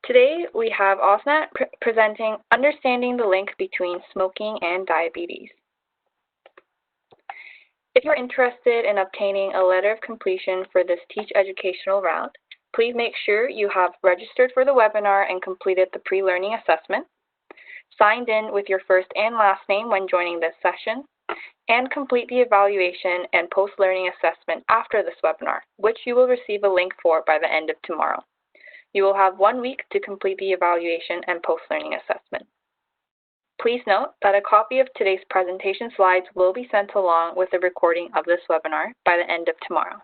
Today we have Osnat presenting Understanding the Link Between Smoking and Diabetes. If you're interested in obtaining a letter of completion for this Teach educational round, please make sure you have registered for the webinar and completed the pre-learning assessment, signed in with your first and last name when joining this session, and complete the evaluation and post-learning assessment after this webinar, which you will receive a link for by the end of tomorrow. You will have 1 week to complete the evaluation and post-learning assessment. Please note that a copy of today's presentation slides will be sent along with a recording of this webinar by the end of tomorrow.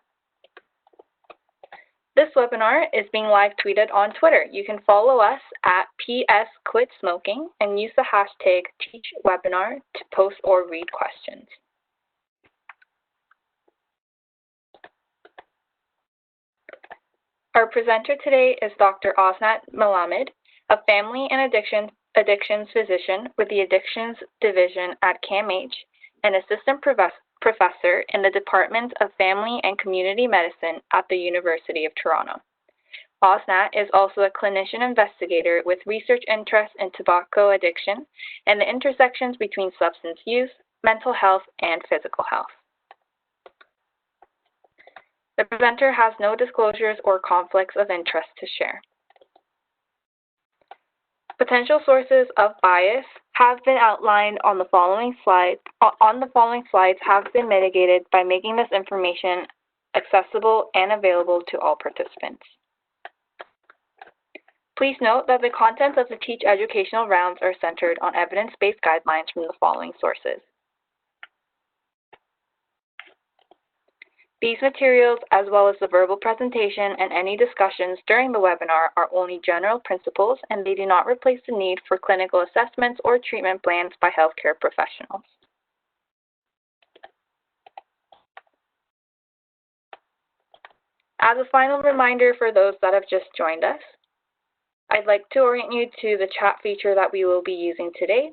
This webinar is being live tweeted on Twitter. You can follow us at PSQuitSmoking and use the hashtag TeachWebinar to post or read questions. Our presenter today is Dr. Osnat Melamed, a family and addictions physician with the Addictions Division at CAMH and assistant professor in the Department of Family and Community Medicine at the University of Toronto. Osnat is also a clinician investigator with research interests in tobacco addiction and the intersections between substance use, mental health, and physical health. The presenter has no disclosures or conflicts of interest to share. Potential sources of bias have been outlined on the following slides. Have been mitigated by making this information accessible and available to all participants. Please note that the contents of the Teach educational rounds are centered on evidence-based guidelines from the following sources. These materials, as well as the verbal presentation and any discussions during the webinar, are only general principles and they do not replace the need for clinical assessments or treatment plans by healthcare professionals. As a final reminder for those that have just joined us, I'd like to orient you to the chat feature that we will be using today.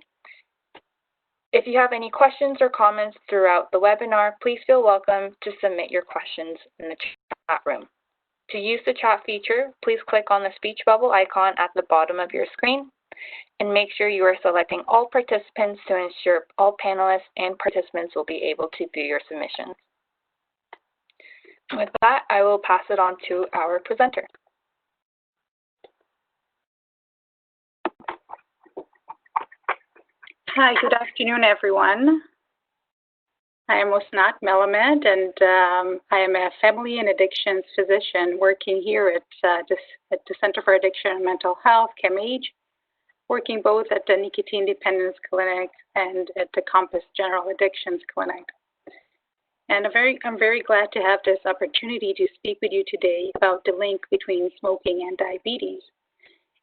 If you have any questions or comments throughout the webinar, please feel welcome to submit your questions in the chat room. To use the chat feature, please click on the speech bubble icon at the bottom of your screen and make sure you are selecting all participants to ensure all panelists and participants will be able to view your submissions. With that, I will pass it on to our presenter. Hi, good afternoon, everyone. I am Osnat Melamed, and I am a family and addictions physician working here at the Center for Addiction and Mental Health, CAMH, working both at the Nicotine Dependence Clinic and at the Compass General Addictions Clinic. And I'm very glad to have this opportunity to speak with you today about the link between smoking and diabetes.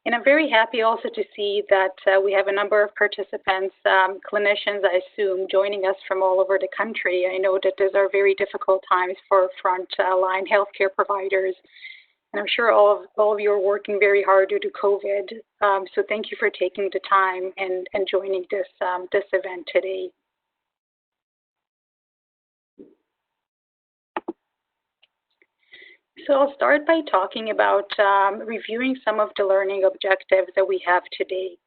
And I'm very happy also to see that we have a number of participants, clinicians, I assume, joining us from all over the country. I know that these are very difficult times for front-line healthcare providers, and I'm sure all of you are working very hard due to COVID. So thank you for taking the time and joining this event today. So I'll start by talking about reviewing some of the learning objectives that we have today.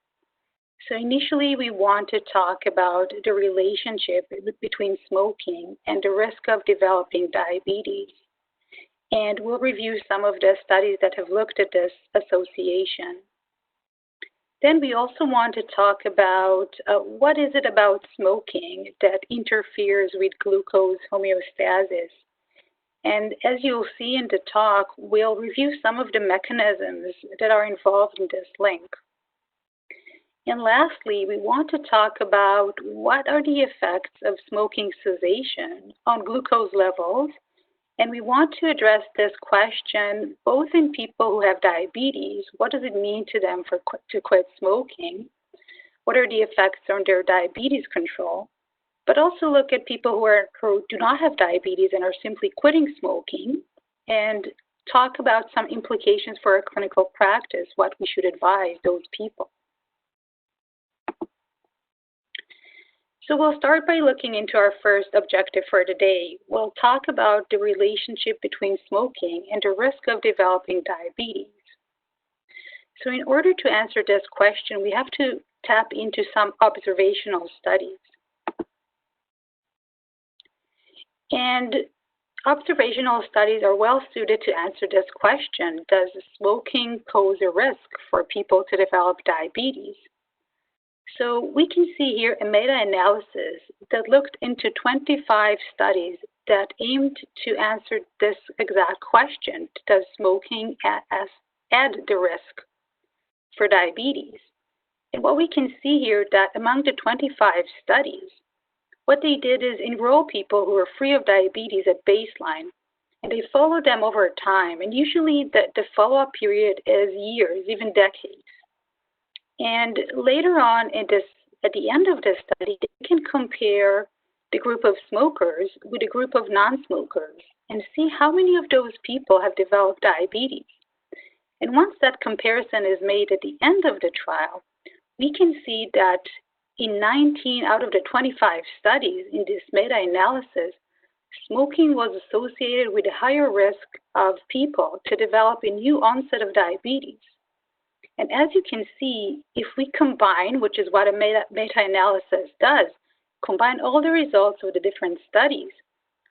So initially, we want to talk about the relationship between smoking and the risk of developing diabetes. And we'll review some of the studies that have looked at this association. Then we also want to talk about what is it about smoking that interferes with glucose homeostasis. And as you'll see in the talk, we'll review some of the mechanisms that are involved in this link. And lastly, we want to talk about what are the effects of smoking cessation on glucose levels. And we want to address this question both in people who have diabetes, what does it mean to them to quit smoking? What are the effects on their diabetes control? But also look at people who do not have diabetes and are simply quitting smoking and talk about some implications for our clinical practice, what we should advise those people. So we'll start by looking into our first objective for today. We'll talk about the relationship between smoking and the risk of developing diabetes. So in order to answer this question, we have to tap into some observational studies. And observational studies are well suited to answer this question: does smoking pose a risk for people to develop diabetes? So we can see here a meta-analysis that looked into 25 studies that aimed to answer this exact question: does smoking add the risk for diabetes? And what we can see here that among the 25 studies, what they did is enroll people who were free of diabetes at baseline, and they followed them over time. And usually the follow-up period is years, even decades. And later on at the end of this study, they can compare the group of smokers with a group of non-smokers and see how many of those people have developed diabetes. And once that comparison is made at the end of the trial, we can see that in 19 out of the 25 studies in this meta-analysis, smoking was associated with a higher risk of people to develop a new onset of diabetes. And as you can see, if we combine, which is what a meta-analysis does, combine all the results of the different studies,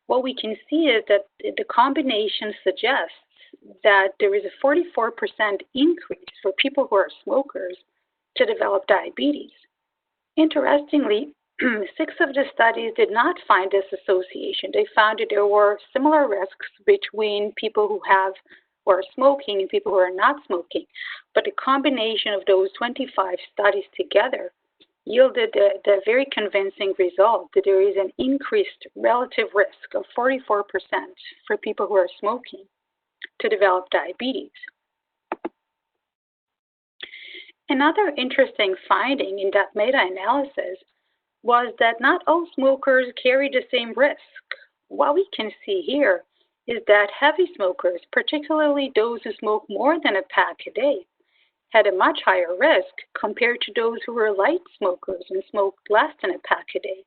what we can see is that the combination suggests that there is a 44% increase for people who are smokers to develop diabetes. Interestingly, 6 of the studies did not find this association. They found that there were similar risks between people who are smoking and people who are not smoking, but the combination of those 25 studies together yielded the very convincing result that there is an increased relative risk of 44% for people who are smoking to develop diabetes. Another interesting finding in that meta-analysis was that not all smokers carry the same risk. What we can see here is that heavy smokers, particularly those who smoke more than a pack a day, had a much higher risk compared to those who were light smokers and smoked less than a pack a day.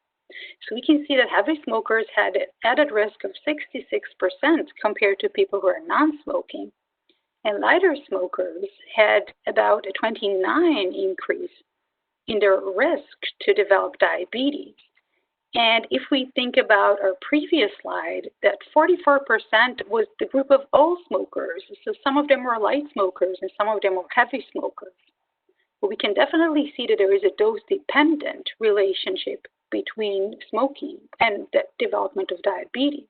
So we can see that heavy smokers had an added risk of 66% compared to people who are non-smoking. And lighter smokers had about a 29% increase in their risk to develop diabetes. And if we think about our previous slide, that 44% was the group of all smokers. So some of them were light smokers and some of them were heavy smokers. But we can definitely see that there is a dose-dependent relationship between smoking and the development of diabetes.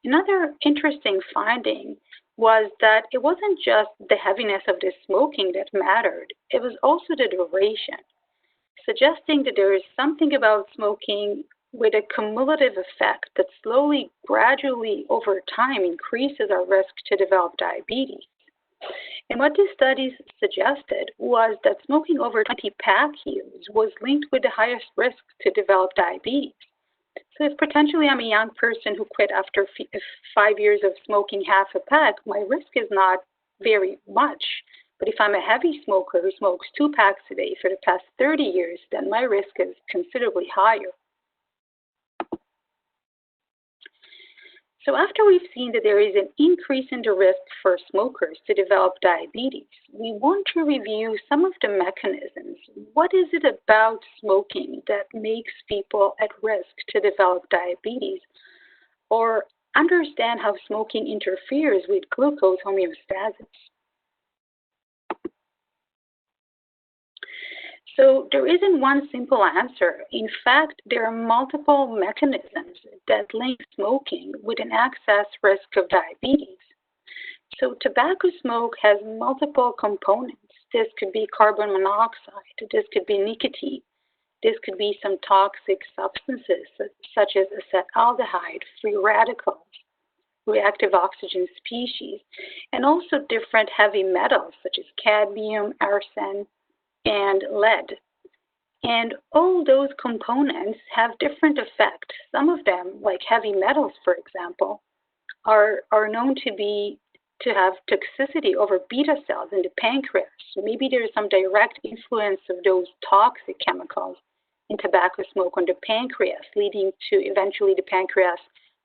Another interesting finding was that it wasn't just the heaviness of the smoking that mattered, it was also the duration, suggesting that there is something about smoking with a cumulative effect that slowly, gradually, over time increases our risk to develop diabetes. And what these studies suggested was that smoking over 20 pack years was linked with the highest risk to develop diabetes. So if potentially I'm a young person who quit after 5 years of smoking half a pack, my risk is not very much. But if I'm a heavy smoker who smokes 2 packs a day for the past 30 years, then my risk is considerably higher. So after we've seen that there is an increase in the risk for smokers to develop diabetes, we want to review some of the mechanisms. What is it about smoking that makes people at risk to develop diabetes? Or understand how smoking interferes with glucose homeostasis. So there isn't one simple answer. In fact, there are multiple mechanisms that link smoking with an excess risk of diabetes. So tobacco smoke has multiple components. This could be carbon monoxide, this could be nicotine, this could be some toxic substances such as acetaldehyde, free radicals, reactive oxygen species, and also different heavy metals such as cadmium, arsen, and lead. And all those components have different effects. Some of them, like heavy metals, for example, are known to have toxicity over beta cells in the pancreas. So maybe there's some direct influence of those toxic chemicals in tobacco smoke on the pancreas, leading to eventually the pancreas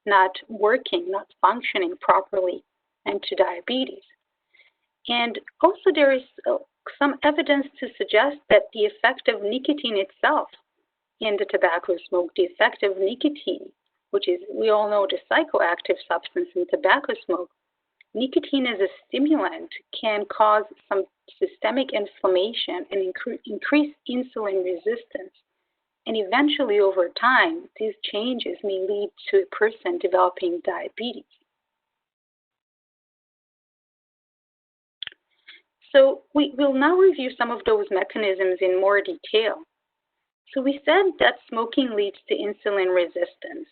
not working, not functioning properly, and to diabetes. And also there is some evidence to suggest that the effect of nicotine itself in the tobacco smoke, the effect of nicotine, which is, we all know, the psychoactive substance in tobacco smoke, nicotine as a stimulant can cause some systemic inflammation and increase insulin resistance. And eventually, over time, these changes may lead to a person developing diabetes. So we will now review some of those mechanisms in more detail. So we said that smoking leads to insulin resistance.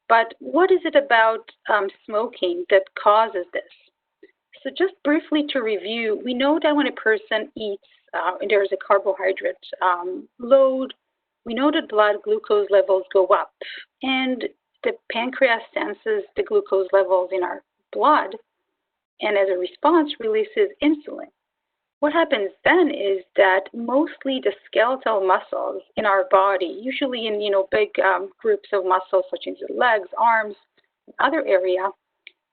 But what is it about smoking that causes this? So just briefly to review, we know that when a person eats, and there is a carbohydrate load, we know that blood glucose levels go up. And the pancreas senses the glucose levels in our blood, and as a response releases insulin. What happens then is that mostly the skeletal muscles in our body, usually in big groups of muscles such as the legs, arms, and other area,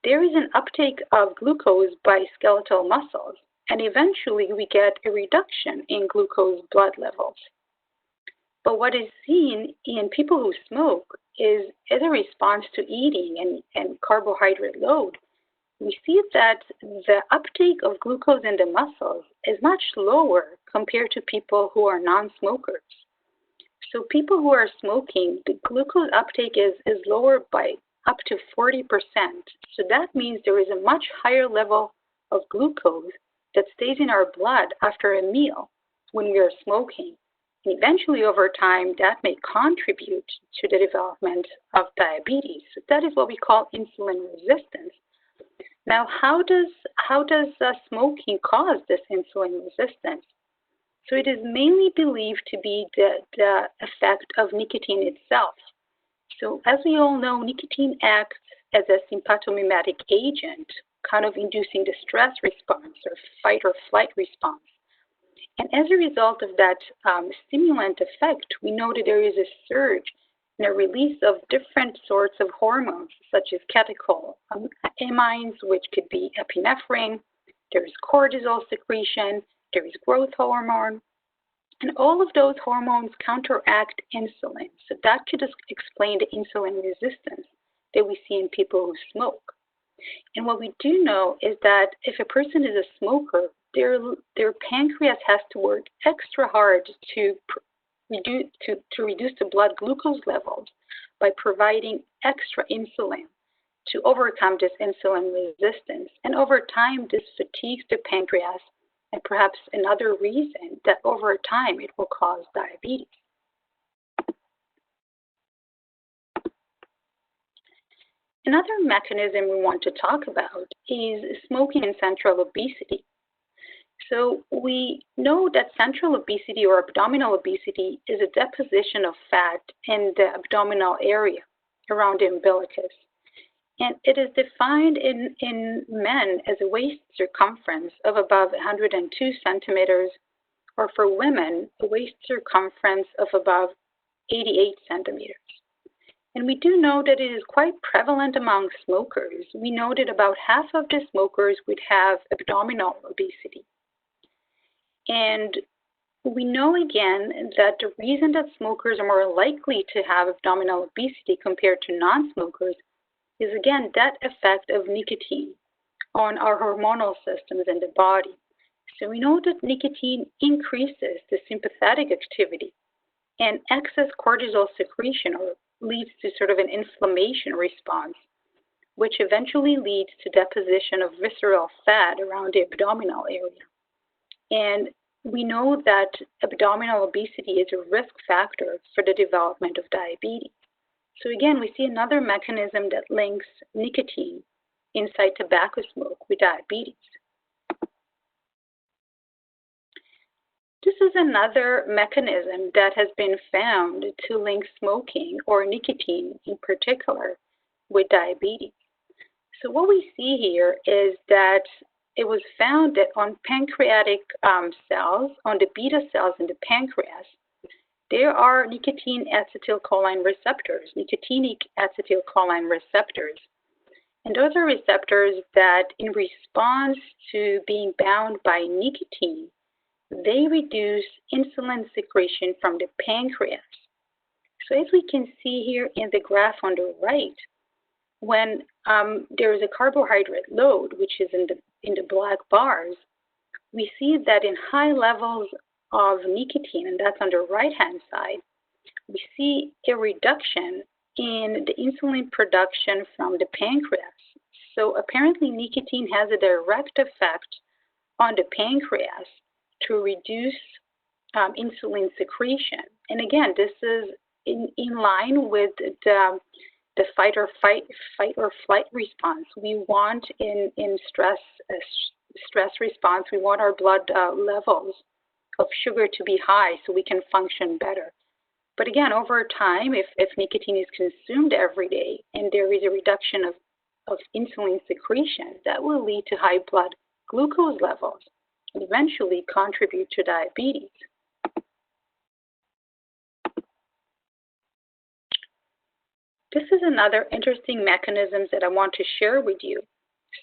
there is an uptake of glucose by skeletal muscles, and eventually we get a reduction in glucose blood levels. But what is seen in people who smoke is, as a response to eating and carbohydrate load, we see that the uptake of glucose in the muscles is much lower compared to people who are non-smokers. So people who are smoking, the glucose uptake is lower by up to 40%. So that means there is a much higher level of glucose that stays in our blood after a meal when we are smoking. And eventually, over time, that may contribute to the development of diabetes. So that is what we call insulin resistance. Now, how does smoking cause this insulin resistance? So it is mainly believed to be the effect of nicotine itself. So as we all know, nicotine acts as a sympathomimetic agent, kind of inducing the stress response or fight or flight response. And as a result of that stimulant effect, we know that there is a surge in a release of different sorts of hormones, such as catecholamines, which could be epinephrine. There is cortisol secretion. There is growth hormone. And all of those hormones counteract insulin. So that could explain the insulin resistance that we see in people who smoke. And what we do know is that if a person is a smoker, their pancreas has to work extra hard to reduce the blood glucose levels by providing extra insulin to overcome this insulin resistance. And over time, this fatigues the pancreas, and perhaps another reason that over time it will cause diabetes. Another mechanism we want to talk about is smoking and central obesity. So we know that central obesity or abdominal obesity is a deposition of fat in the abdominal area around the umbilicus. And it is defined in men as a waist circumference of above 102 centimeters, or for women, a waist circumference of above 88 centimeters. And we do know that it is quite prevalent among smokers. We know that about half of the smokers would have abdominal obesity. And we know again that the reason that smokers are more likely to have abdominal obesity compared to non-smokers is again that effect of nicotine on our hormonal systems in the body. So we know that nicotine increases the sympathetic activity and excess cortisol secretion leads to sort of an inflammation response, which eventually leads to deposition of visceral fat around the abdominal area. And we know that abdominal obesity is a risk factor for the development of diabetes. So again, we see another mechanism that links nicotine inside tobacco smoke with diabetes. This is another mechanism that has been found to link smoking, or nicotine in particular, with diabetes. So what we see here is that it was found that on pancreatic cells, on the beta cells in the pancreas, there are nicotine acetylcholine receptors, nicotinic acetylcholine receptors. And those are receptors that, in response to being bound by nicotine, they reduce insulin secretion from the pancreas. So as we can see here in the graph on the right, when there is a carbohydrate load, which is in the black bars, we see that in high levels of nicotine, and that's on the right-hand side, we see a reduction in the insulin production from the pancreas. So apparently nicotine has a direct effect on the pancreas to reduce insulin secretion. And again, this is in line with the fight or flight response. We want in stress response, we want our blood levels of sugar to be high so we can function better. But again, over time, if nicotine is consumed every day and there is a reduction of insulin secretion, that will lead to high blood glucose levels and eventually contribute to diabetes. This is another interesting mechanism that I want to share with you.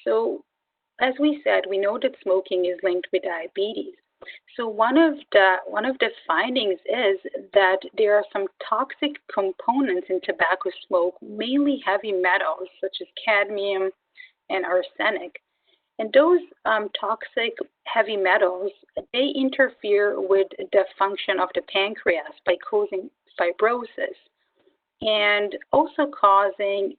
So, as we said, we know that smoking is linked with diabetes. So one of the findings is that there are some toxic components in tobacco smoke, mainly heavy metals such as cadmium and arsenic. And those toxic heavy metals, they interfere with the function of the pancreas by causing fibrosis and also causing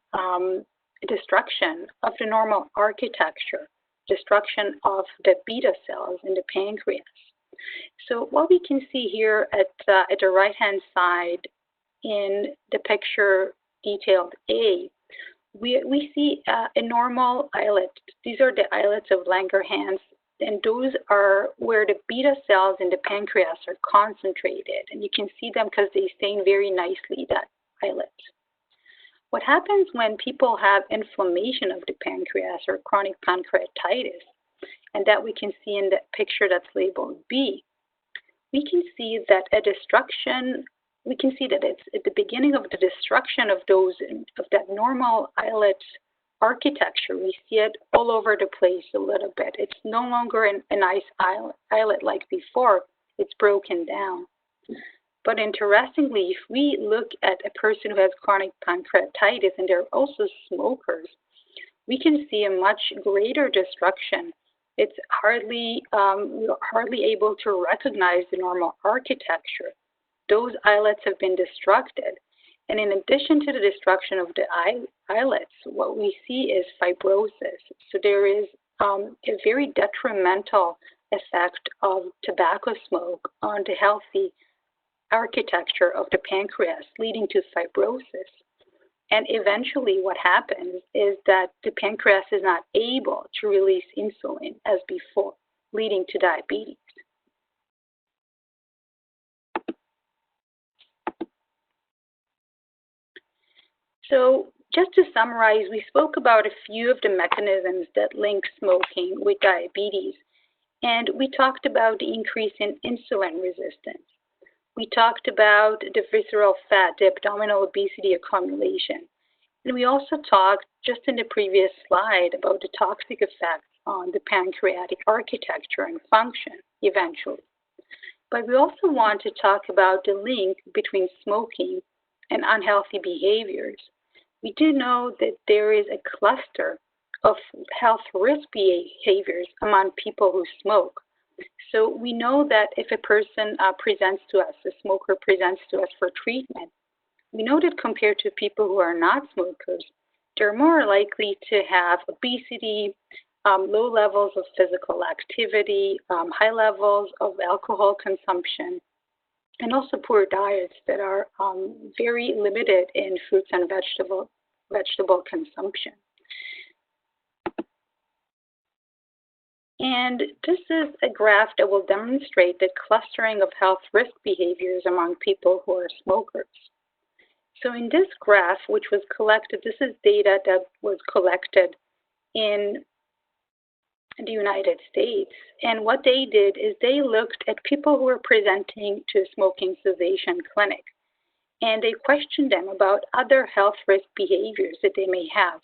destruction of the normal architecture, destruction of the beta cells in the pancreas. So what we can see here at the right-hand side in the picture detailed A, we see a normal islet. These are the islets of Langerhans, and those are where the beta cells in the pancreas are concentrated. And you can see them because they stain very nicely, that islet. What happens when people have inflammation of the pancreas or chronic pancreatitis, and that we can see in the picture that's labeled B, we can see that it's at the beginning of the destruction of that normal islet architecture. We see it all over the place a little bit. It's no longer a nice islet like before. It's broken down. But interestingly, if we look at a person who has chronic pancreatitis and they're also smokers, we can see a much greater destruction. It's we're hardly able to recognize the normal architecture. Those islets have been destructed. And in addition to the destruction of the islets, what we see is fibrosis. So there is a very detrimental effect of tobacco smoke on the healthy architecture of the pancreas, leading to fibrosis. And eventually what happens is that the pancreas is not able to release insulin as before, leading to diabetes. So just to summarize, we spoke about a few of the mechanisms that link smoking with diabetes. And we talked about the increase in insulin resistance. We talked about the visceral fat, the abdominal obesity accumulation. And we also talked, just in the previous slide, about the toxic effects on the pancreatic architecture and function, eventually. But we also want to talk about the link between smoking and unhealthy behaviors. We do know that there is a cluster of health risk behaviors among people who smoke. So we know that if a person presents to us, a smoker presents to us for treatment, we know that compared to people who are not smokers, they're more likely to have obesity, low levels of physical activity, high levels of alcohol consumption, and also poor diets that are very limited in fruits and vegetable consumption. And this is a graph that will demonstrate the clustering of health risk behaviors among people who are smokers. So in this graph, which was collected, this is data that was collected in the United States. And what they did is they looked at people who were presenting to a smoking cessation clinic. And they questioned them about other health risk behaviors that they may have.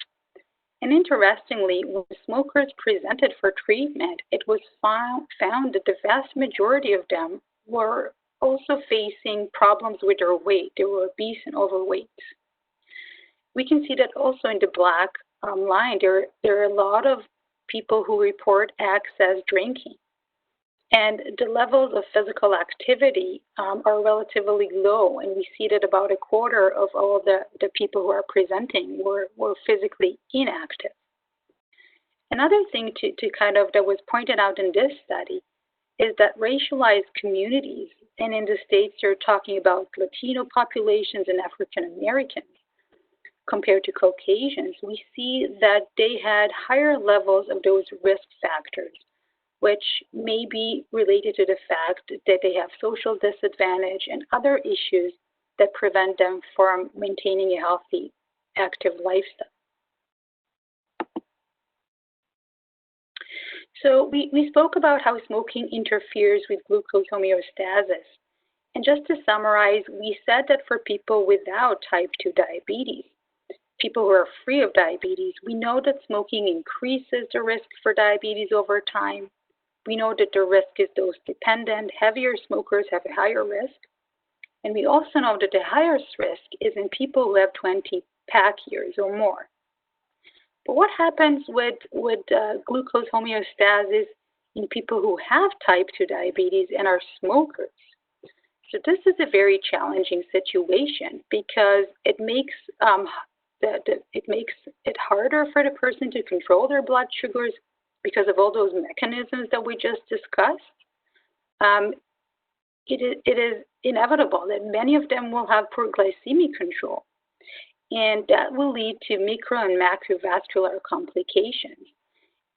And interestingly, when smokers presented for treatment, it was found that the vast majority of them were also facing problems with their weight. They were obese and overweight. We can see that also in the black line. There are a lot of people who report excess drinking. And the levels of physical activity are relatively low, and we see that about a quarter of all the people who are presenting were physically inactive. Another thing that was pointed out in this study is that racialized communities, and in the States they're talking about Latino populations and African Americans compared to Caucasians, we see that they had higher levels of those risk factors, which may be related to the fact that they have social disadvantage and other issues that prevent them from maintaining a healthy, active lifestyle. So we spoke about how smoking interferes with glucose homeostasis. And just to summarize, we said that for people without type 2 diabetes, people who are free of diabetes, we know that smoking increases the risk for diabetes over time. We know that the risk is dose dependent. Heavier smokers have a higher risk. And we also know that the highest risk is in people who have 20 pack years or more. But what happens with glucose homeostasis in people who have type 2 diabetes and are smokers? So this is a very challenging situation because it makes it harder for the person to control their blood sugars because of all those mechanisms that we just discussed. It is inevitable that many of them will have poor glycemic control, and that will lead to micro and macrovascular complications.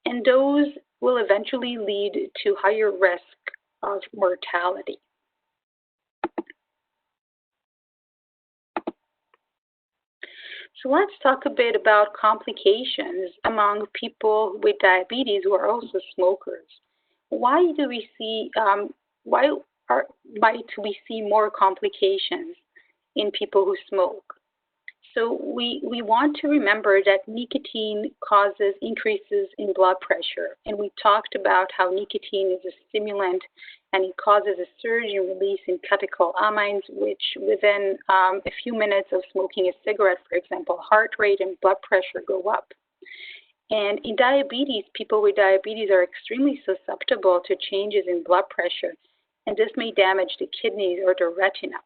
And those will eventually lead to higher risk of mortality. So let's talk a bit about complications among people with diabetes who are also smokers. Why do we see might we see more complications in people who smoke? So we want to remember that nicotine causes increases in blood pressure, and we talked about how nicotine is a stimulant and it causes a surge in release in catecholamines, which within a few minutes of smoking a cigarette, for example, heart rate and blood pressure go up. And in diabetes, people with diabetes are extremely susceptible to changes in blood pressure, and this may damage the kidneys or the retina.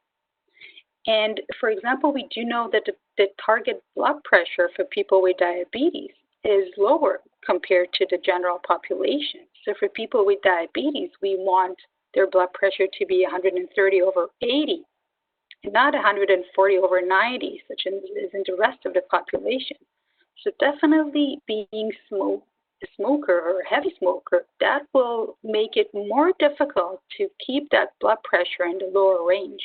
And for example, we do know that the target blood pressure for people with diabetes is lower compared to the general population. So for people with diabetes, we want their blood pressure to be 130 over 80, and not 140 over 90, such as in the rest of the population. So definitely being a smoker or a heavy smoker, that will make it more difficult to keep that blood pressure in the lower range.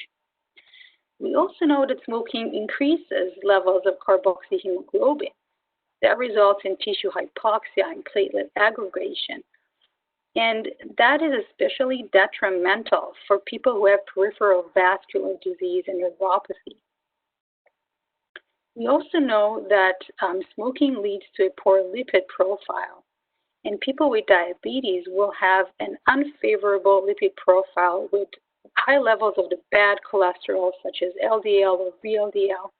We also know that smoking increases levels of carboxyhemoglobin. That results in tissue hypoxia and platelet aggregation. And that is especially detrimental for people who have peripheral vascular disease and neuropathy. We also know that smoking leads to a poor lipid profile, and people with diabetes will have an unfavorable lipid profile with high levels of the bad cholesterol, such as LDL or VLDL,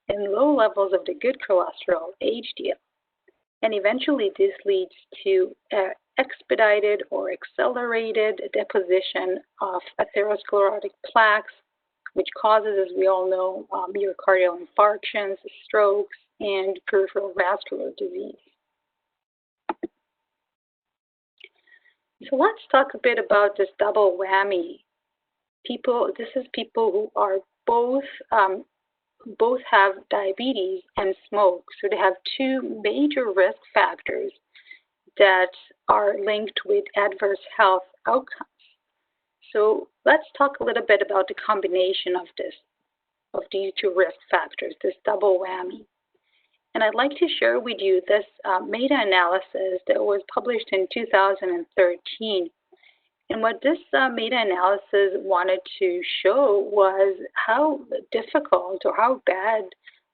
and low levels of the good cholesterol, HDL. And eventually this leads to expedited or accelerated deposition of atherosclerotic plaques, which causes, as we all know, myocardial infarctions, strokes, and peripheral vascular disease. So let's talk a bit about this double whammy. This is people who are both have diabetes and smoke. So they have two major risk factors that are linked with adverse health outcomes. So let's talk a little bit about the combination of these two risk factors, this double whammy. And I'd like to share with you this meta-analysis that was published in 2013. And what this meta-analysis wanted to show was how difficult or how bad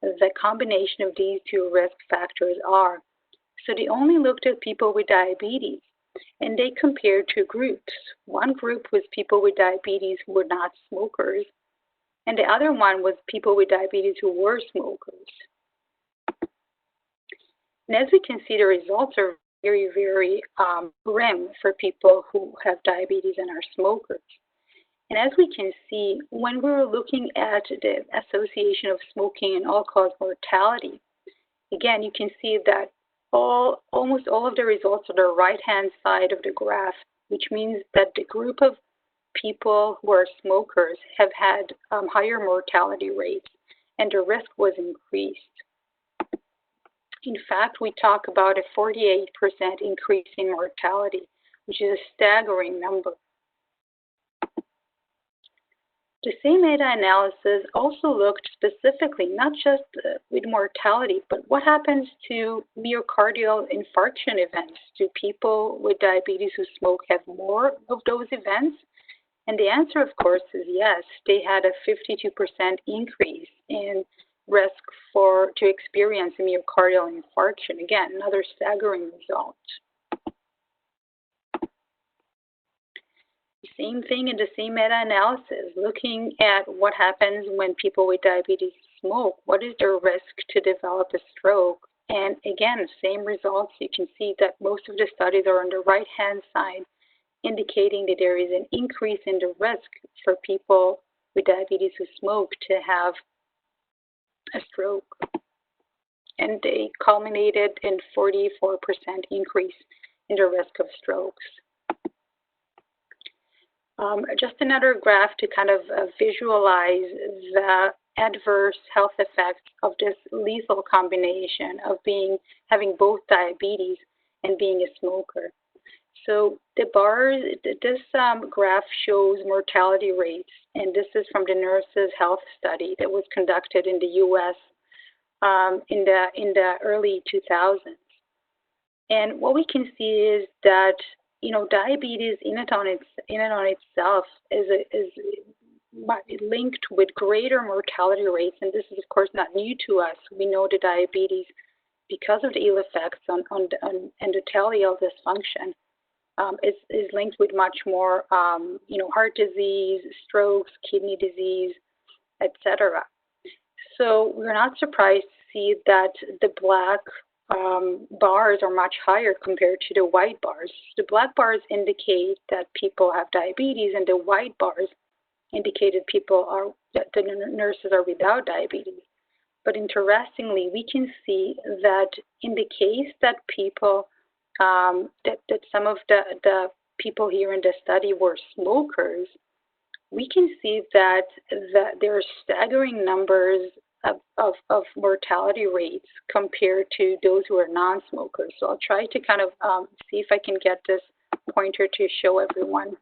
the combination of these two risk factors are So they only looked at people with diabetes, and they compared two groups. One group was people with diabetes who were not smokers, and the other one was people with diabetes who were smokers. And as we can see, the results are very, very grim for people who have diabetes and are smokers. And as we can see, when we're looking at the association of smoking and all-cause mortality, again, you can see that almost all of the results are the right-hand side of the graph, which means that the group of people who are smokers have had higher mortality rates, and the risk was increased. In fact, we talk about a 48% increase in mortality, which is a staggering number. The same meta-analysis also looked specifically, not just with mortality, but what happens to myocardial infarction events? Do people with diabetes who smoke have more of those events? And the answer, of course, is yes. They had a 52% increase in risk to experience a myocardial infarction. Again, another staggering result. Same thing in the same meta-analysis, looking at what happens when people with diabetes smoke. What is their risk to develop a stroke? And again, same results. You can see that most of the studies are on the right-hand side, indicating that there is an increase in the risk for people with diabetes who smoke to have a stroke. And they culminated in 44% increase in the risk of strokes. Just another graph to kind of visualize the adverse health effects of this lethal combination of having both diabetes and being a smoker. So the bars, this graph shows mortality rates, and this is from the Nurses' Health Study that was conducted in the U.S. In the early 2000s. And what we can see is that diabetes in and on itself is linked with greater mortality rates, and this is of course not new to us. We know the diabetes, because of the ill effects on endothelial dysfunction, is linked with much more, heart disease, strokes, kidney disease, etc. So we're not surprised to see that the black bars are much higher compared to the white bars. The black bars indicate that people have diabetes, and the white bars indicated that the nurses are without diabetes. But interestingly, we can see that in the case that people, that some of the people here in the study were smokers, we can see that there are staggering numbers of mortality rates compared to those who are non-smokers. So I'll try to kind of see if I can get this pointer to show everyone.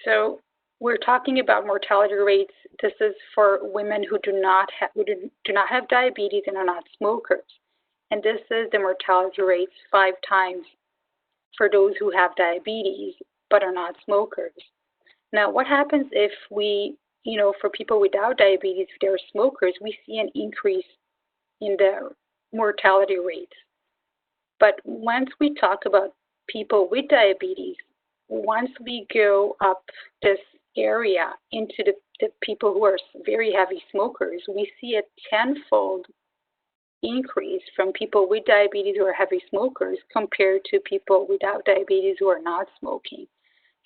So we're talking about mortality rates. This is for women who do not have diabetes and are not smokers. And this is the mortality rates 5 times for those who have diabetes but are not smokers. Now, what happens if we, for people without diabetes, if they're smokers, we see an increase in the mortality rates. But once we talk about people with diabetes, once we go up this area into the people who are very heavy smokers, we see a tenfold increase from people with diabetes who are heavy smokers compared to people without diabetes who are not smoking.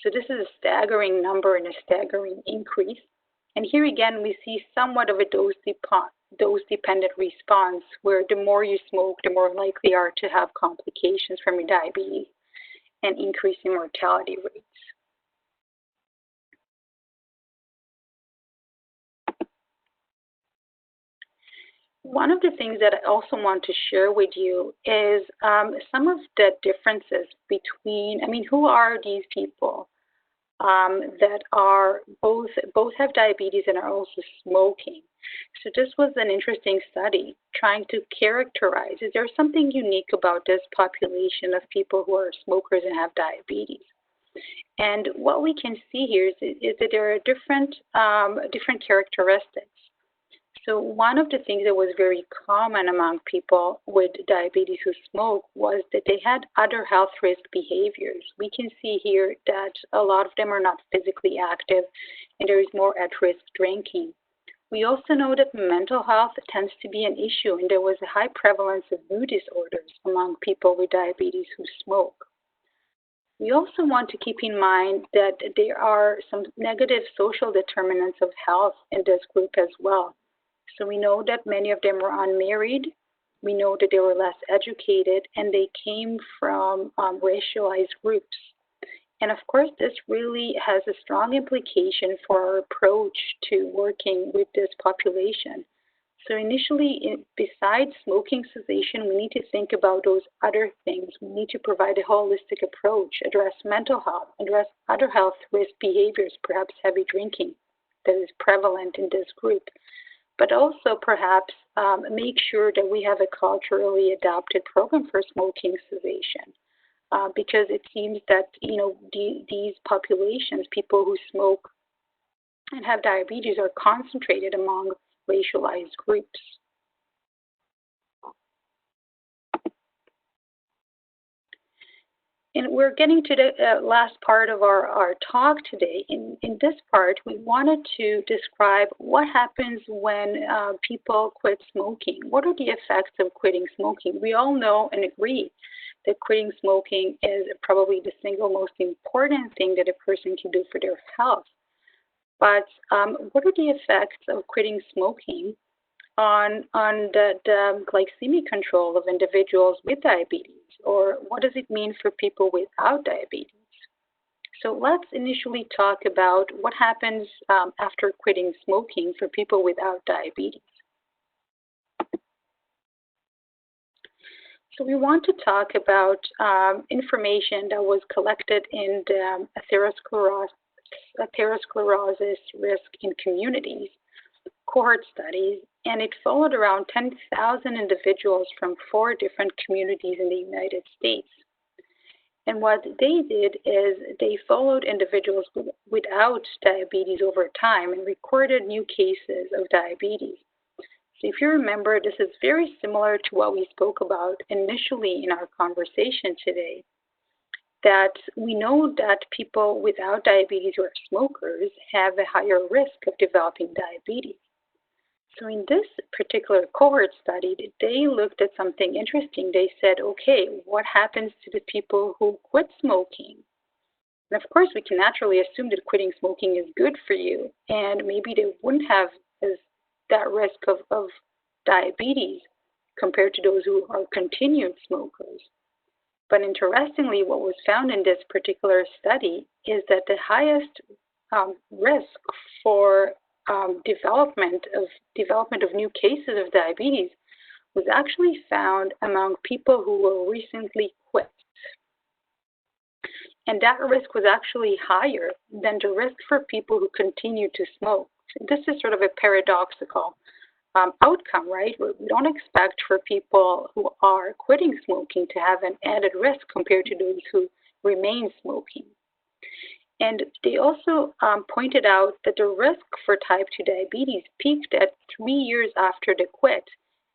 So this is a staggering number and a staggering increase. And here again, we see somewhat of a dose-dependent response, where the more you smoke, the more likely you are to have complications from your diabetes and increasing mortality rates. One of the things that I also want to share with you is some of the differences between, who are these people that are both have diabetes and are also smoking? So this was an interesting study trying to characterize, is there something unique about this population of people who are smokers and have diabetes? And what we can see here is that there are different characteristics. So one of the things that was very common among people with diabetes who smoke was that they had other health risk behaviors. We can see here that a lot of them are not physically active and there is more at-risk drinking. We also know that mental health tends to be an issue, and there was a high prevalence of mood disorders among people with diabetes who smoke. We also want to keep in mind that there are some negative social determinants of health in this group as well. So we know that many of them were unmarried. We know that they were less educated, and they came from racialized groups. And of course, this really has a strong implication for our approach to working with this population. So initially, besides smoking cessation, we need to think about those other things. We need to provide a holistic approach, address mental health, address other health risk behaviors, perhaps heavy drinking that is prevalent in this group, but also perhaps make sure that we have a culturally adapted program for smoking cessation. Because it seems that these populations, people who smoke and have diabetes, are concentrated among racialized groups. And we're getting to the last part of our talk today. In this part, we wanted to describe what happens when people quit smoking. What are the effects of quitting smoking? We all know and agree that quitting smoking is probably the single most important thing that a person can do for their health. But what are the effects of quitting smoking on the glycemic control of individuals with diabetes? Or what does it mean for people without diabetes? So let's initially talk about what happens after quitting smoking for people without diabetes. So we want to talk about information that was collected in the atherosclerosis risk in communities cohort studies, and it followed around 10,000 individuals from 4 different communities in the United States. And what they did is they followed individuals without diabetes over time and recorded new cases of diabetes. So if you remember, this is very similar to what we spoke about initially in our conversation today, that we know that people without diabetes or smokers have a higher risk of developing diabetes. So in this particular cohort study, they looked at something interesting. They said, okay, what happens to the people who quit smoking? And of course, we can naturally assume that quitting smoking is good for you, and maybe they wouldn't have that risk of diabetes compared to those who are continued smokers. But interestingly, what was found in this particular study is that the highest risk for development of new cases of diabetes was actually found among people who were recently quit. And that risk was actually higher than the risk for people who continue to smoke. This is sort of a paradoxical outcome, right? We don't expect for people who are quitting smoking to have an added risk compared to those who remain smoking. And they also pointed out that the risk for type 2 diabetes peaked at 3 years after the quit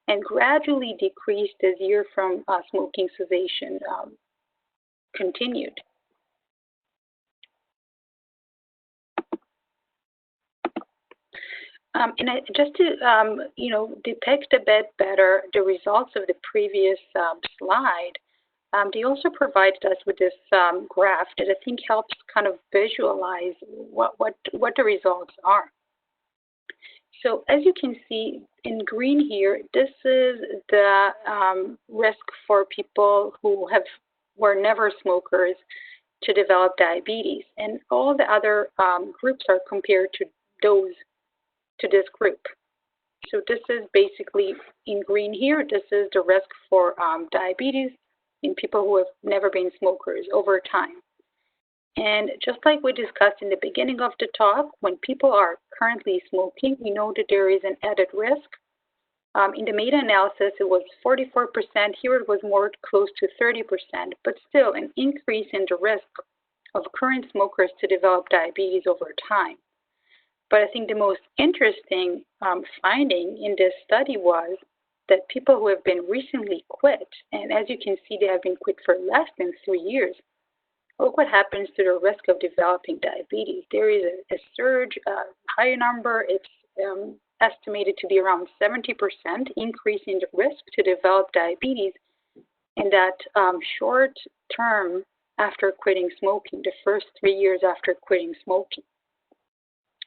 and gradually decreased as year from smoking cessation continued. Just to depict a bit better the results of the previous slide, they also provided us with this graph that I think helps kind of visualize what the results are. So as you can see in green here, this is the risk for people who were never smokers to develop diabetes, and all the other groups are compared to this group. So this is basically in green here. This is the risk for diabetes in people who have never been smokers over time. And just like we discussed in the beginning of the talk, when people are currently smoking, we know that there is an added risk. In the meta-analysis, it was 44%. Here it was more close to 30%, but still an increase in the risk of current smokers to develop diabetes over time. But I think the most interesting finding in this study was that people who have been recently quit, and as you can see, they have been quit for less than 3 years, look what happens to the risk of developing diabetes. There is a surge, a higher number. It's estimated to be around 70% increase in the risk to develop diabetes in that short term after quitting smoking, the first 3 years after quitting smoking.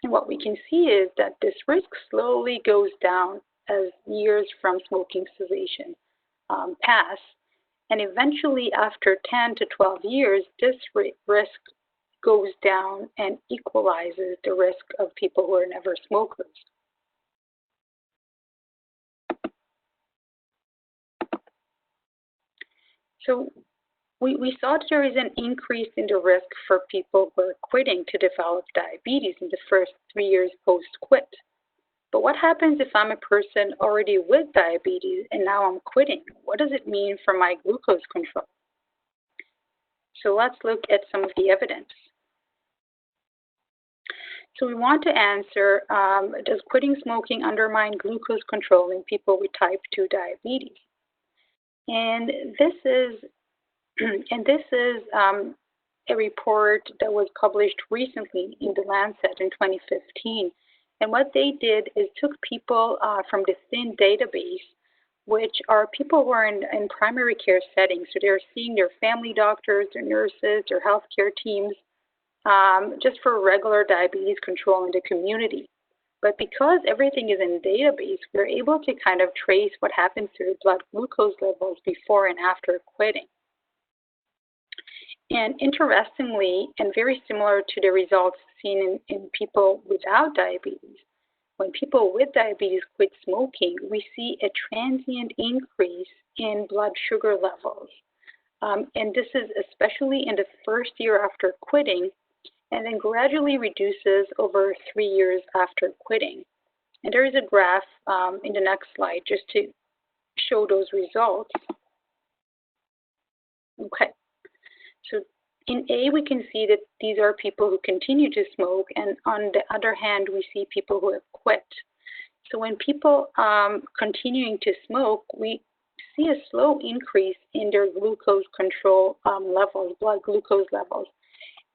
And what we can see is that this risk slowly goes down as years from smoking cessation pass. And eventually, after 10 to 12 years, this risk goes down and equalizes the risk of people who are never smokers. So we saw that there is an increase in the risk for people who are quitting to develop diabetes in the first 3 years post-quit. But what happens if I'm a person already with diabetes and now I'm quitting? What does it mean for my glucose control? So let's look at some of the evidence. So we want to answer, does quitting smoking undermine glucose control in people with type 2 diabetes? And this is a report that was published recently in The Lancet in 2015. And what they did is took people from the THIN database, which are people who are in primary care settings. So they're seeing their family doctors, their nurses, their healthcare teams, just for regular diabetes control in the community. But because everything is in database, we're able to kind of trace what happens to their blood glucose levels before and after quitting. And interestingly, and very similar to the results seen in people without diabetes, when people with diabetes quit smoking, we see a transient increase in blood sugar levels. And this is especially in the first year after quitting, and then gradually reduces over 3 years after quitting. And there is a graph in the next slide just to show those results. Okay, so in A, we can see that these are people who continue to smoke, and on the other hand, we see people who have quit. So when people continuing to smoke, we see a slow increase in their glucose control levels, blood glucose levels.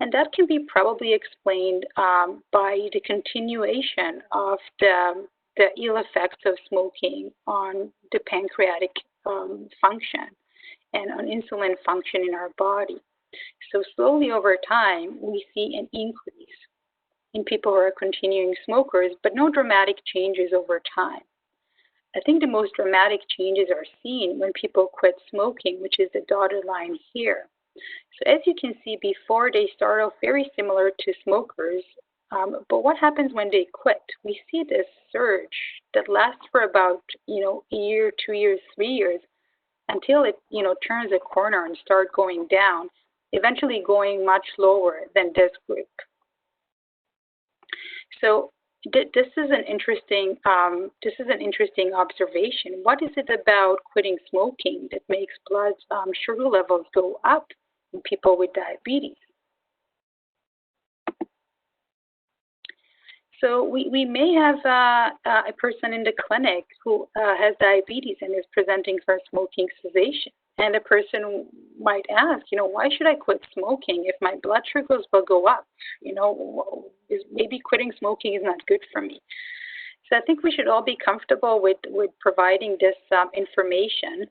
And that can be probably explained by the continuation of the ill effects of smoking on the pancreatic function and on insulin function in our body. So slowly over time, we see an increase in people who are continuing smokers, but no dramatic changes over time. I think the most dramatic changes are seen when people quit smoking, which is the dotted line here. So as you can see, before they start off very similar to smokers, but what happens when they quit? We see this surge that lasts for about a year, 2 years, 3 years, until it turns a corner and start going down, eventually going much lower than this group. So this is an interesting observation. What is it about quitting smoking that makes blood sugar levels go up in people with diabetes? So we may have a person in the clinic who has diabetes and is presenting for smoking cessation. And a person might ask, why should I quit smoking if my blood sugars will go up? Maybe quitting smoking is not good for me. So I think we should all be comfortable with providing this information.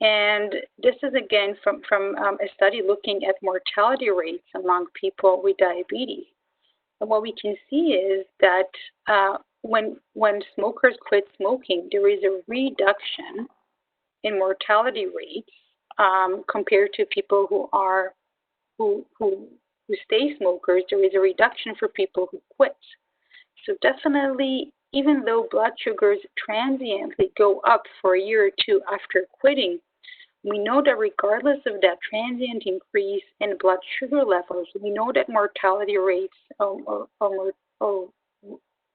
And this is, again, from a study looking at mortality rates among people with diabetes. And what we can see is that when smokers quit smoking, there is a reduction in mortality rates compared to people who stay smokers. There is a reduction for people who quit. So definitely, even though blood sugars transiently go up for a year or two after quitting, we know that regardless of that transient increase in blood sugar levels, we know that mortality rates or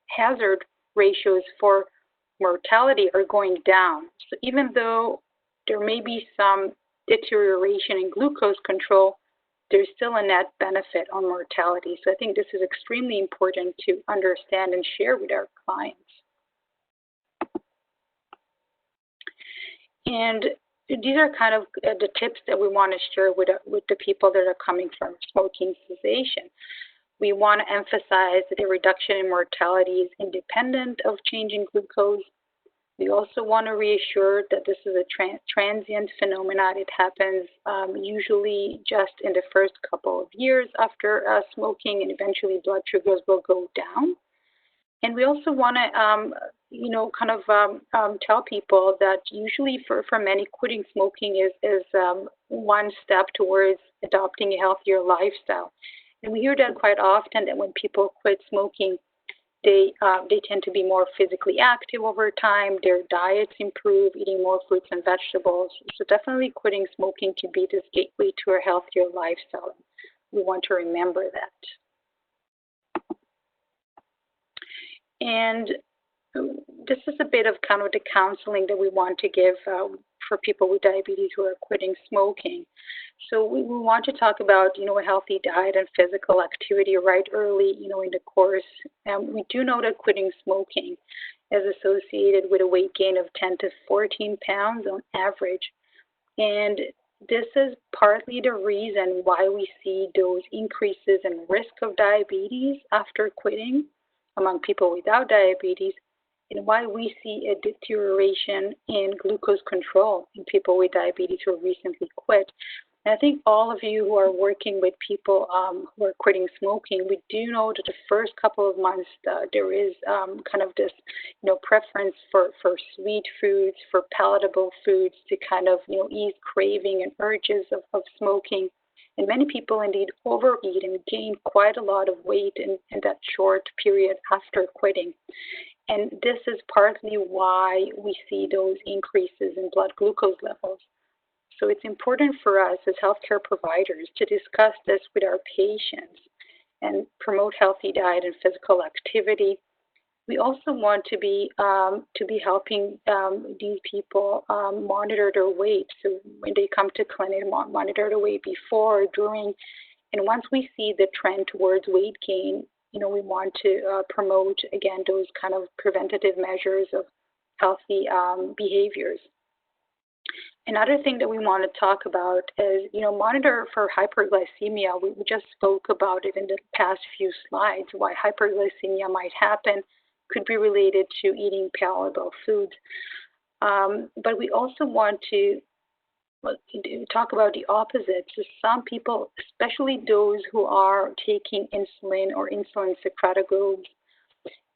hazard ratios for mortality are going down. So even though there may be some deterioration in glucose control, there's still a net benefit on mortality. So I think this is extremely important to understand and share with our clients. And these are kind of the tips that we want to share with the people that are coming from smoking cessation. We want to emphasize that the reduction in mortality is independent of changing glucose. We also want to reassure that this is a transient phenomenon. It happens usually just in the first couple of years after smoking, and eventually blood sugars will go down. And we also want to, tell people that usually for many, quitting smoking is one step towards adopting a healthier lifestyle. And we hear that quite often, that when people quit smoking, they tend to be more physically active over time, their diets improve, eating more fruits and vegetables. So definitely quitting smoking can be this gateway to a healthier lifestyle. We want to remember that. And this is a bit of kind of the counseling that we want to give for people with diabetes who are quitting smoking. So we want to talk about, a healthy diet and physical activity right early, in the course. We do know that quitting smoking is associated with a weight gain of 10 to 14 pounds on average. And this is partly the reason why we see those increases in risk of diabetes after quitting among people without diabetes, and why we see a deterioration in glucose control in people with diabetes who recently quit. And I think all of you who are working with people who are quitting smoking, we do know that the first couple of months there is kind of this, preference for sweet foods, for palatable foods to kind of, ease craving and urges of smoking. And many people indeed overeat and gain quite a lot of weight in that short period after quitting. And this is partly why we see those increases in blood glucose levels. So it's important for us as healthcare providers to discuss this with our patients and promote healthy diet and physical activity. We also want to be helping these people monitor their weight. So when they come to clinic, monitor the weight before, during, and once we see the trend towards weight gain, we want to promote, again, those kind of preventative measures of healthy behaviors. Another thing that we want to talk about is, monitor for hyperglycemia. We just spoke about it in the past few slides, why hyperglycemia might happen, could be related to eating palatable foods. But we also want to talk about the opposite. So some people, especially those who are taking insulin or insulin secretagogues,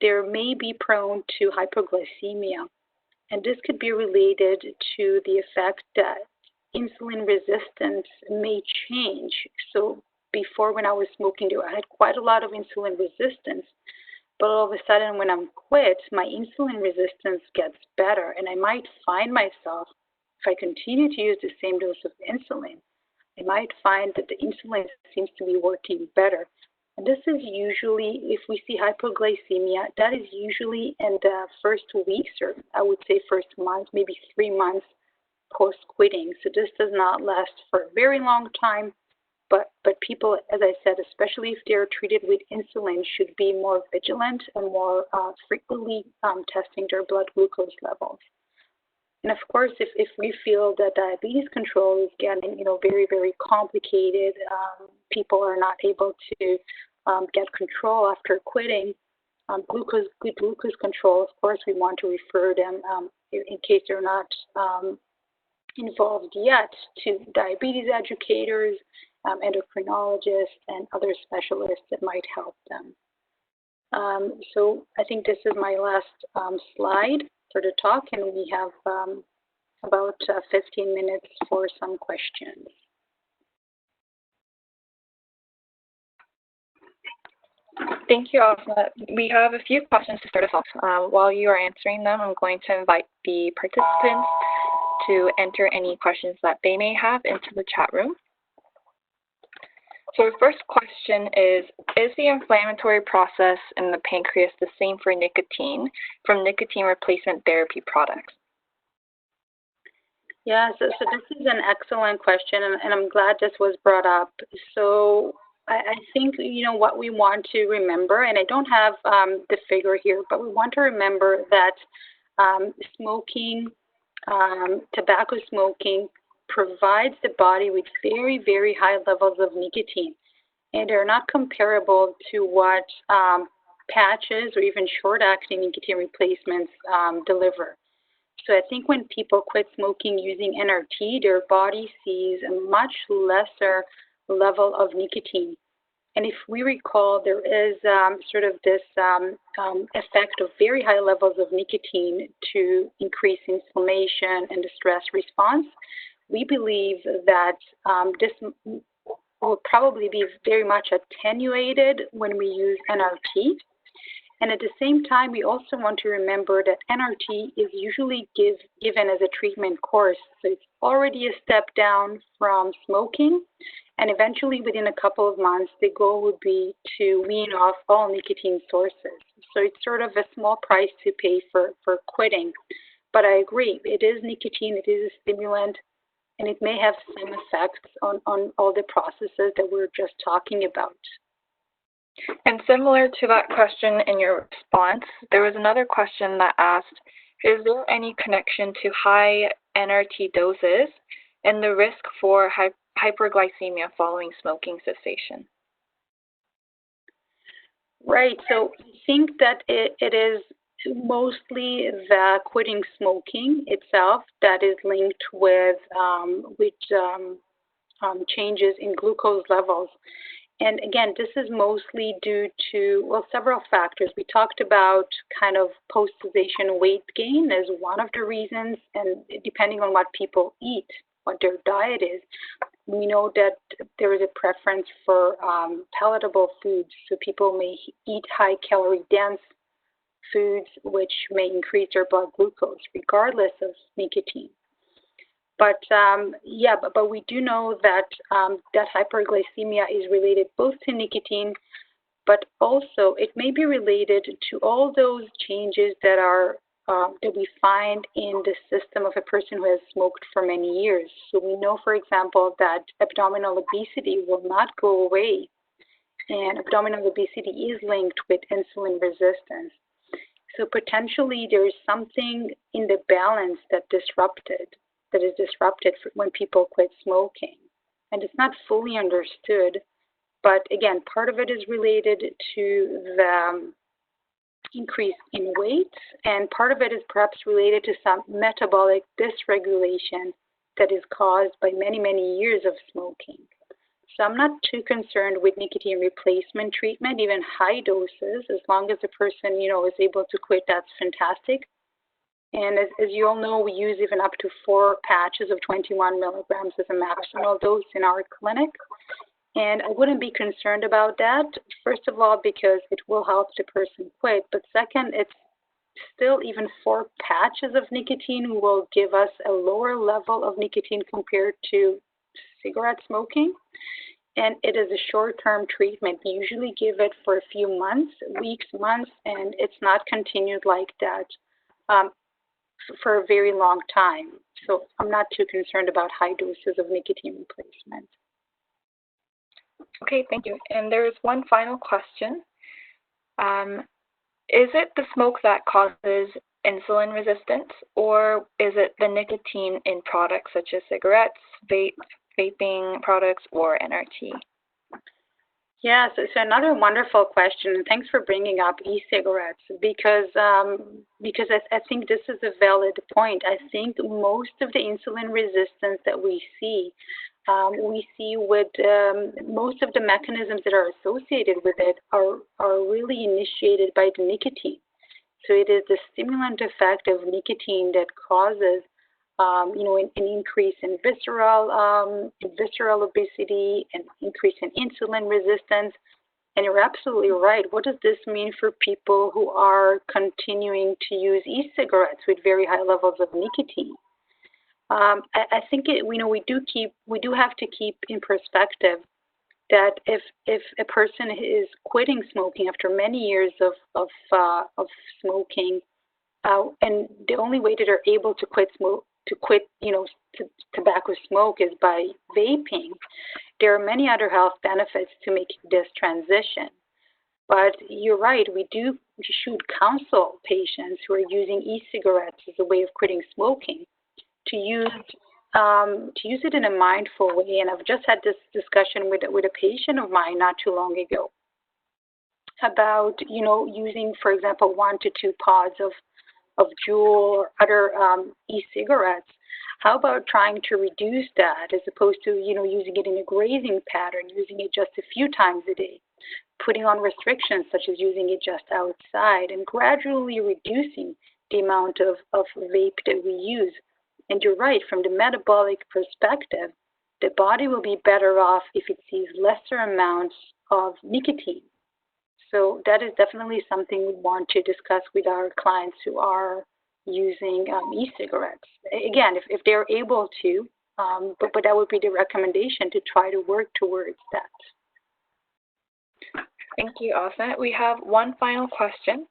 they may be prone to hypoglycemia. And this could be related to the effect that insulin resistance may change. So before, when I was smoking, I had quite a lot of insulin resistance. But all of a sudden, when I'm quit, my insulin resistance gets better. And I might find myself, if I continue to use the same dose of insulin, I might find that the insulin seems to be working better. And this is usually, if we see hypoglycemia, that is usually in the first weeks, or I would say first month, maybe 3 months post-quitting. So this does not last for a very long time, but people, as I said, especially if they're treated with insulin, should be more vigilant and more frequently testing their blood glucose levels. And of course, if we feel that diabetes control is getting, very, very complicated, people are not able to get control after quitting, good glucose control, of course, we want to refer them, in case they're not involved yet, to diabetes educators, endocrinologists, and other specialists that might help them. So I think this is my last slide for the talk, and we have about 15 minutes for some questions. Thank you, Osnat. We have a few questions to start us off. While you are answering them, I'm going to invite the participants to enter any questions that they may have into the chat room. So the first question is the inflammatory process in the pancreas the same for nicotine from nicotine replacement therapy products? Yeah, so this is an excellent question, and I'm glad this was brought up. So I think, what we want to remember, and I don't have the figure here, but we want to remember that smoking, tobacco smoking, provides the body with very, very high levels of nicotine, and they're not comparable to what patches or even short-acting nicotine replacements deliver. So I think when people quit smoking using NRT, their body sees a much lesser level of nicotine. And if we recall, there is sort of this effect of very high levels of nicotine to increase inflammation and the stress response. We believe that this will probably be very much attenuated when we use NRT. And at the same time, we also want to remember that NRT is usually given as a treatment course. So it's already a step down from smoking. And eventually, within a couple of months, the goal would be to wean off all nicotine sources. So it's sort of a small price to pay for quitting. But I agree, it is nicotine, it is a stimulant, and it may have some effects on all the processes that we're just talking about. And similar to that question in your response, there was another question that asked, is there any connection to high NRT doses and the risk for hyperglycemia following smoking cessation? Right. So I think that it is mostly the quitting smoking itself that is linked with changes in glucose levels. And again, this is mostly due to, several factors. We talked about kind of post-cessation weight gain as one of the reasons, and depending on what people eat, what their diet is, we know that there is a preference for palatable foods. So people may eat high-calorie dense foods, which may increase their blood glucose, regardless of nicotine. But but we do know that that hyperglycemia is related both to nicotine, but also it may be related to all those changes that are that we find in the system of a person who has smoked for many years. So we know, for example, that abdominal obesity will not go away, and abdominal obesity is linked with insulin resistance. So potentially there is something in the balance that is disrupted when people quit smoking. And it's not fully understood, but again, part of it is related to the increase in weight, and part of it is perhaps related to some metabolic dysregulation that is caused by many, many years of smoking. So I'm not too concerned with nicotine replacement treatment, even high doses, as long as the person, is able to quit, that's fantastic. And as you all know, we use even up to 4 patches of 21 milligrams as a maximal dose in our clinic. And I wouldn't be concerned about that, first of all, because it will help the person quit. But second, it's still even 4 patches of nicotine will give us a lower level of nicotine compared to cigarette smoking. And it is a short-term treatment. We usually give it for a few months, weeks, months, and it's not continued like that for a very long time. So I'm not too concerned about high doses of nicotine replacement. Okay, thank you. And there's one final question. Is it the smoke that causes insulin resistance, or is it the nicotine in products such as cigarettes, vaping products, or NRT? Yeah, so another wonderful question, and thanks for bringing up e-cigarettes, because I think this is a valid point. I think most of the insulin resistance that we see with most of the mechanisms that are associated with it are really initiated by the nicotine. So it is the stimulant effect of nicotine that causes an increase in visceral obesity, an increase in insulin resistance. And you're absolutely right. What does this mean for people who are continuing to use e-cigarettes with very high levels of nicotine? I think we do have to keep in perspective that if a person is quitting smoking after many years of smoking, and the only way that they're able to quit tobacco smoke is by vaping, there are many other health benefits to making this transition. But you're right, we should counsel patients who are using e-cigarettes as a way of quitting smoking to use it in a mindful way. And I've just had this discussion with a patient of mine not too long ago about, using, for example, 1 to 2 pods of Juul or other e-cigarettes. How about trying to reduce that as opposed to, using it in a grazing pattern, using it just a few times a day, putting on restrictions such as using it just outside, and gradually reducing the amount of vape that we use. And you're right, from the metabolic perspective, the body will be better off if it sees lesser amounts of nicotine. So that is definitely something we want to discuss with our clients who are using e-cigarettes. Again, if they're able to, but that would be the recommendation, to try to work towards that. Thank you, Osnat. We have one final question.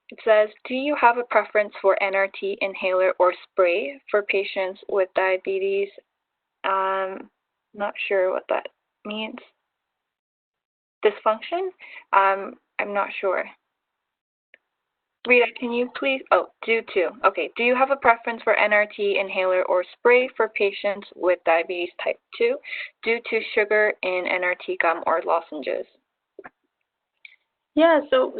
It says, do you have a preference for NRT inhaler or spray for patients with diabetes? Not sure what that means. Dysfunction? I'm not sure. Rita, can you please, do too. Okay, do you have a preference for NRT inhaler or spray for patients with diabetes type 2 due to sugar in NRT gum or lozenges? Yeah, so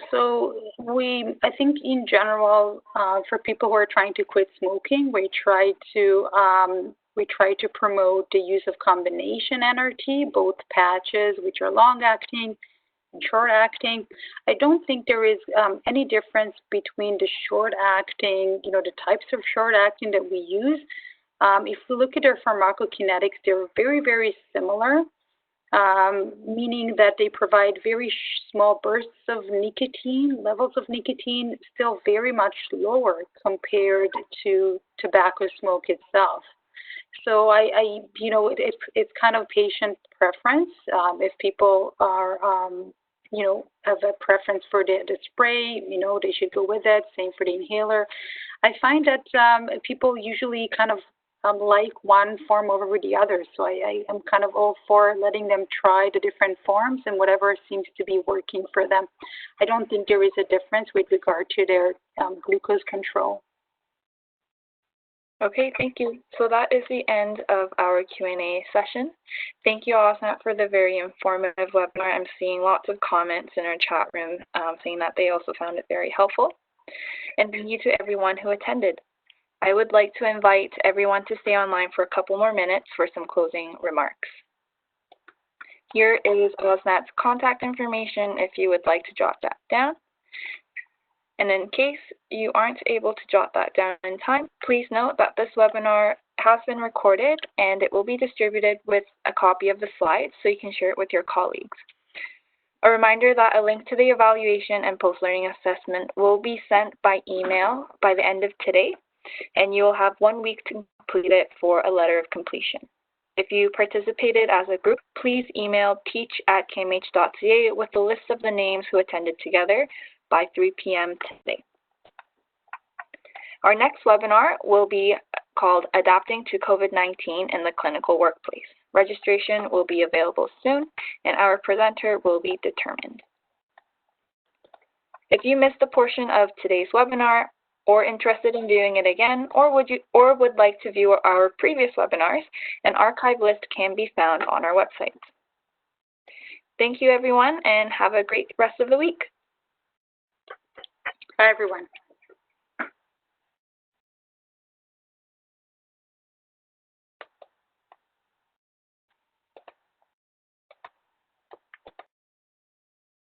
I think in general, for people who are trying to quit smoking, we try to promote the use of combination NRT, both patches, which are long-acting and short-acting. I don't think there is any difference between the short-acting, the types of short-acting that we use. If we look at their pharmacokinetics, they're very, very similar. Meaning that they provide very small bursts of nicotine, levels of nicotine still very much lower compared to tobacco smoke itself. So it's kind of patient preference. If people are, have a preference for the spray, they should go with it. Same for the inhaler. I find that people usually kind of like one form over the other. So I am kind of all for letting them try the different forms and whatever seems to be working for them. I don't think there is a difference with regard to their glucose control. Okay, thank you. So that is the end of our Q&A session. Thank you, Osnat, for the very informative webinar. I'm seeing lots of comments in our chat room saying that they also found it very helpful. And thank you to everyone who attended. I would like to invite everyone to stay online for a couple more minutes for some closing remarks. Here is Osnat's contact information if you would like to jot that down. And in case you aren't able to jot that down in time, please note that this webinar has been recorded and it will be distributed with a copy of the slides so you can share it with your colleagues. A reminder that a link to the evaluation and post-learning assessment will be sent by email by the end of today, and you will have 1 week to complete it for a letter of completion. If you participated as a group, please email teach@kmh.ca with the list of the names who attended together by 3 p.m. today. Our next webinar will be called Adapting to COVID-19 in the Clinical Workplace. Registration will be available soon, and our presenter will be determined. If you missed a portion of today's webinar, or interested in viewing it again, or would like to view our previous webinars, an archive list can be found on our website. Thank you, everyone, and have a great rest of the week. Bye, everyone.